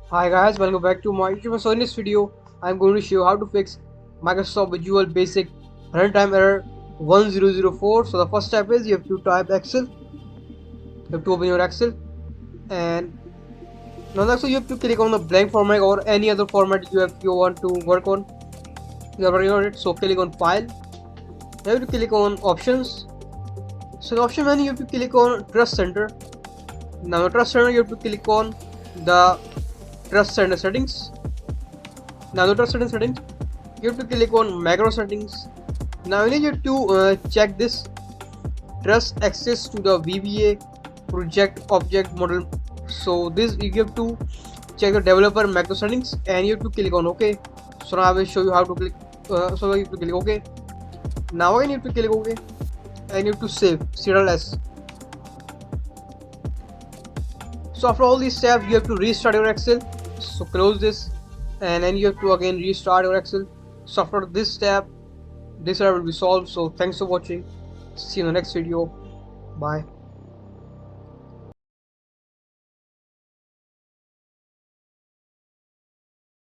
Hi guys, welcome back to my YouTube. So in this video, I'm going to show you how to fix Microsoft Visual Basic runtime error 1004. So the first step is you have to type Excel. You have to open your Excel, and now also you have to click on the blank format or any other format you want to work on. You are working on it, so click on File. You have to click on Options. So in option menu, you have to click on Trust Center. Now Trust Center, you have to click on the Trust Center settings. Now the Trust Center settings, you have to click on Macro settings. Now you need to check this Trust access to the VBA project object model. So this you have to check the developer macro settings and you have to click on OK. So now I will show you how to click. So you have to click OK. Now I need to click OK and you have to save Ctrl+S. So after all these steps, you have to restart your Excel. So close this and then you have to again restart your Excel. So after this step, this error will be solved. So thanks for watching. See you in the next video. Bye.